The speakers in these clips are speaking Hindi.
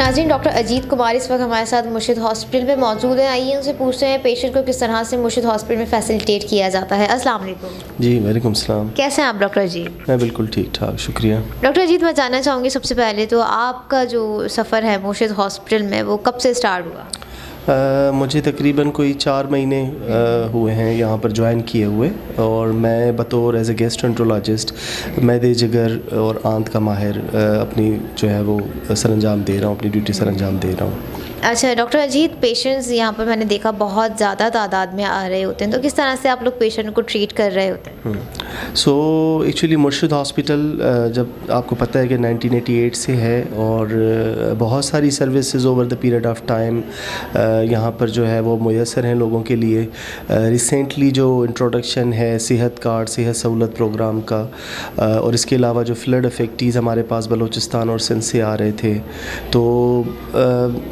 नाज़रीन, डॉक्टर अजीत कुमार इस वक्त हमारे साथ मुर्शिद हॉस्पिटल में मौजूद हैं। आइए उनसे पूछते हैं पेशेंट को किस तरह से मुर्शिद हॉस्पिटल में फैसिलिटेट किया जाता है। अस्सलाम वालेकुम। जी वालेकुम सलाम। कैसे हैं आप डॉक्टर अजीत? मैं बिल्कुल ठीक ठाक, शुक्रिया। डॉक्टर अजीत, मैं जानना चाहूँगी सबसे पहले तो आपका जो सफ़र है मुर्शिद हॉस्पिटल में वो कब से स्टार्ट हुआ? मुझे तकरीबन कोई 4 महीने हुए हैं यहाँ पर ज्वाइन किए हुए, और मैं बतौर एज ए गैस्ट्रोएंटरोलॉजिस्ट मैदे जिगर और आंत का माहिर अपनी जो है वो सरंजाम दे रहा हूँ, अपनी ड्यूटी सरंजाम दे रहा हूँ। अच्छा डॉक्टर अजीत, पेशेंट्स यहाँ पर मैंने देखा बहुत ज़्यादा तादाद में आ रहे होते हैं, तो किस तरह से आप लोग पेशेंट को ट्रीट कर रहे होते हैं? सो एक्चुअली मुर्शिद हॉस्पिटल जब आपको पता है कि 1988 से है, और बहुत सारी services over the period of time यहाँ पर जो है वो मुयसर हैं लोगों के लिए। रिसेंटली जो इंट्रोडक्शन है सेहत कार्ड, सेहत सहूलत प्रोग्राम का, और इसके अलावा जो फ्लड इफेक्टीज़ हमारे पास बलूचिस्तान और सिंध से आ रहे थे, तो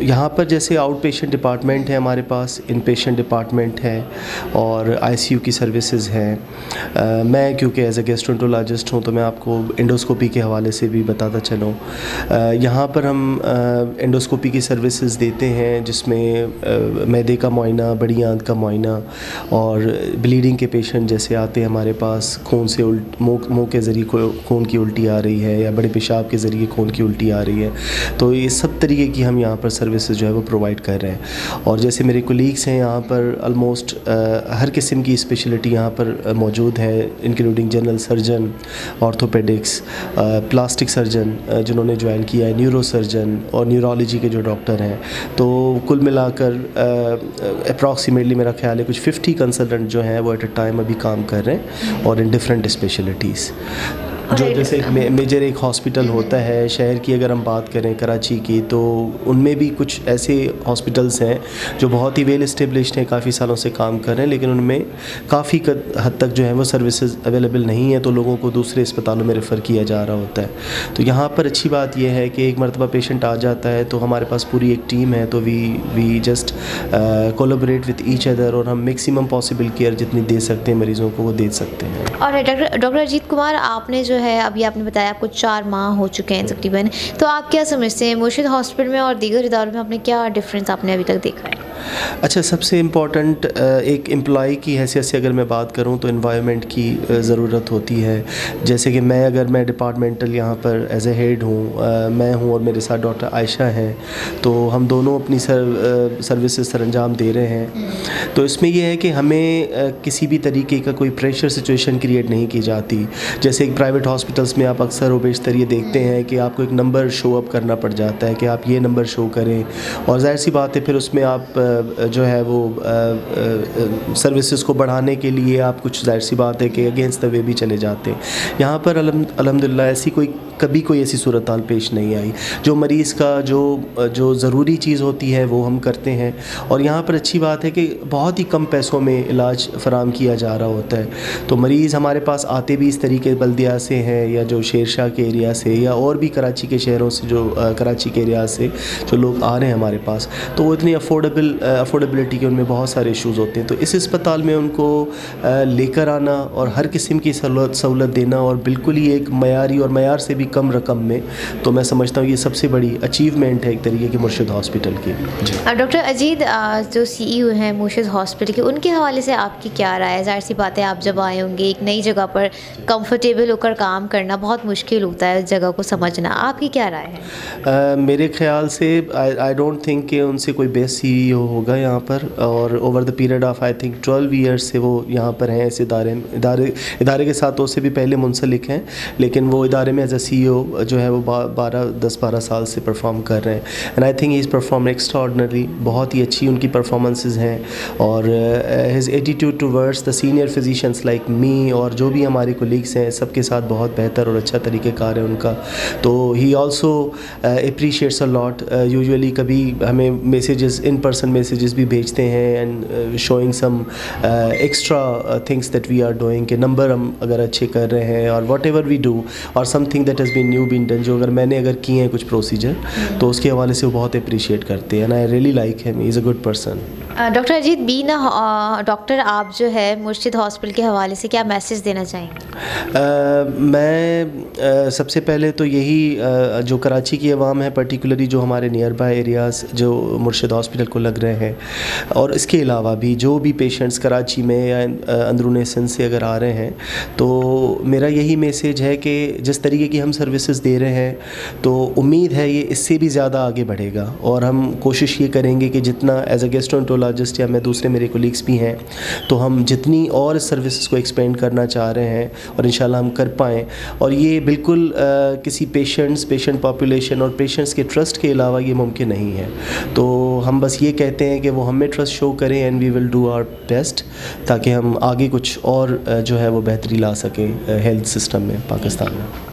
यहाँ पर जैसे आउट पेशेंट डिपार्टमेंट है हमारे पास, इन पेशेंट डिपार्टमेंट है, और आईसीयू की सर्विसेज हैं। मैं क्योंकि एज ए गैस्ट्रोएंटरोलॉजिस्ट हूँ तो मैं आपको एंडोस्कोपी के हवाले से भी बताता चलूँ। यहाँ पर हम एंडोस्कोपी की सर्विसेज देते हैं, जिसमें मैदे का मुआयना, बड़ी आंत का मुआयना, और ब्लीडिंग के पेशेंट जैसे आते हैं हमारे पास, खून से मुँह के ज़रिए खून की उल्टी आ रही है या बड़े पेशाब के ज़रिए खून की उल्टी आ रही है, तो ये सब तरीके की हम यहाँ पर सर्विसेज जो है वो प्रोवाइड कर रहे हैं। और जैसे मेरे कोलीग्स हैं यहाँ पर ऑलमोस्ट हर किस्म की स्पेशलिटी यहाँ पर मौजूद है, including general surgeon, orthopaedics, plastic surgeon जिन्होंने ज्वाइन किया है, न्यूरो सर्जन और न्यूरोलॉजी के जो डॉक्टर हैं। तो कुल मिलाकर अप्रॉक्सीमेटली मेरा ख्याल है कुछ 50 कंसल्टेंट जो हैं वो एट अ टाइम अभी काम कर रहे हैं, और इन डिफरेंट स्पेशलिटीज़। जो जैसे मेजर एक हॉस्पिटल होता है शहर की, अगर हम बात करें कराची की, तो उनमें भी कुछ ऐसे हॉस्पिटल्स हैं जो बहुत ही वेल इस्टेब्लिश्ड हैं, काफ़ी सालों से काम कर रहे हैं, लेकिन उनमें काफ़ी हद तक जो है वो सर्विसेज अवेलेबल नहीं है, तो लोगों को दूसरे अस्पतालों में रेफ़र किया जा रहा होता है। तो यहाँ पर अच्छी बात यह है कि एक मरतबा पेशेंट आ जाता है तो हमारे पास पूरी एक टीम है, तो we just collaborate with each other, और हम मैक्सिमम पॉसिबल केयर जितनी दे सकते हैं मरीज़ों को वो दे सकते हैं। और डॉक्टर अजीत कुमार, आपने जो है अभी आपने बताया आपको 4 माह हो चुके हैं तकरीबन, तो आप क्या समझते हैं मुर्शिद हॉस्पिटल में और दीगर इदारों में आपने क्या डिफरेंस आपने अभी तक देखा है? अच्छा, सबसे इम्पॉर्टेंट एक एम्प्लॉई की हैसियत से अगर मैं बात करूं तो एनवायरनमेंट की ज़रूरत होती है। जैसे कि मैं डिपार्टमेंटल यहाँ पर एज ए हेड हूँ, मैं हूँ और मेरे साथ डॉक्टर आयशा हैं, तो हम दोनों अपनी सर्विसेज सरंजाम दे रहे हैं। तो इसमें यह है कि हमें किसी भी तरीके का कोई प्रेशर सिचुएशन क्रिएट नहीं की जाती। जैसे एक प्राइवेट हॉस्पिटल्स में आप अक्सर बेशतर ये देखते हैं कि आपको एक नंबर शो अप करना पड़ जाता है कि आप ये नंबर शो करें, और जाहिर सी बात है फिर उसमें आप जो है वो सर्विसेज को बढ़ाने के लिए आप कुछ, जाहिर सी बात है कि अगेंस्ट द वे भी चले जाते हैं। यहाँ पर अल्हम्दुलिल्लाह ऐसी कभी कोई ऐसी सूरत हाल पेश नहीं आई। जो मरीज़ का जो ज़रूरी चीज़ होती है वो हम करते हैं, और यहाँ पर अच्छी बात है कि बहुत ही कम पैसों में इलाज फराम किया जा रहा होता है। तो मरीज़ हमारे पास आते भी इस तरीके बल्दिया से हैं, या जो शेरशाह के एरिया से, या और भी कराची के शहरों से, जो कराची के एरिया से जो लोग आ रहे हैं हमारे पास, तो वो इतनी अफोर्डेबिलिटी के उनमें बहुत सारे इश्यूज़ होते हैं। तो इस अस्पताल में उनको लेकर आना और हर किस्म की सहूलत देना, और बिल्कुल ही एक मयारी और मयार से भी कम रकम में, तो मैं समझता हूँ ये सबसे बड़ी अचीवमेंट है एक तरीके की मुर्शिद हॉस्पिटल की। डॉक्टर अजीत, जो CEO हैं मुर्शिद हॉस्पिटल के, उनके हवाले से आपकी क्या राय है? जाहिर सी बात है आप जब आए होंगे एक नई जगह पर कंफर्टेबल होकर काम करना बहुत मुश्किल होता है, उस जगह को समझना, आपकी क्या राय है? मेरे ख्याल से आई डोंट थिंक कि उनसे कोई बेस्ट CEO होगा यहाँ पर, और over the period of I think 12 years से वो यहाँ पर हैं इस इदारे के साथ, तो उससे भी पहले मुंसलिक हैं, लेकिन वो इदारे में एज ए CEO जो है वो 10-12 साल से परफॉर्म कर रहे हैं। And I think he is perform extraordinary, बहुत ही अच्छी उनकी परफॉर्मेंसेस हैं, और his attitude towards the senior physicians like me, और जो भी हमारे कोलीग्स हैं सबके साथ बहुत बेहतर और अच्छा तरीक़ेकार है उनका। तो he also appreciates a lot. Usually कभी हमें मैसेजेस, इन पर्सन मैसेजेस भी भेजते हैं, and showing some extra things that we are doing, के नंबर हम अगर अच्छे कर रहे हैं, और वट एवर वी डू, और something that has been new been done, जो मैंने अगर किए हैं कुछ प्रोसीजर, तो उसके हवाले से वो बहुत अप्रिशिएट करते हैं, and I really like him, he is a good person. Doctor Ajit, being doctor, आप जो है मुर्शिद हॉस्पिटल के हवाले से क्या मैसेज देना चाहेंगे? मैं सबसे पहले तो यही जो कराची की आवाम है, पर्टिकुलरली जो हमारे नियर बाय एरियाज़ जो मुर्शिद हॉस्पिटल को लग रहे हैं, और इसके अलावा भी जो भी पेशेंट्स कराची में या अंदरूनी सिंध से अगर आ रहे हैं, तो मेरा यही मैसेज है कि जिस तरीके की हम सर्विसेज दे रहे हैं, तो उम्मीद है ये इससे भी ज़्यादा आगे बढ़ेगा। और हम कोशिश ये करेंगे कि जितना एज अ गैस्ट्रोएंटरोलॉजिस्ट या मैं दूसरे मेरे कोलीग्स भी हैं, तो हम जितनी और सर्विसेज को एक्सपेंड करना चाह रहे हैं और इंशाल्लाह हम कर पाएँ। और ये बिल्कुल किसी पेशेंट पॉपुलेशन और पेशेंट्स के ट्रस्ट के अलावा ये मुमकिन नहीं है। तो हम बस ये कहते हैं कि वो हमें ट्रस्ट शो करें and we will do our best, ताकि हम आगे कुछ और जो है वो बेहतरी ला सकें हेल्थ सिस्टम में पाकिस्तान में।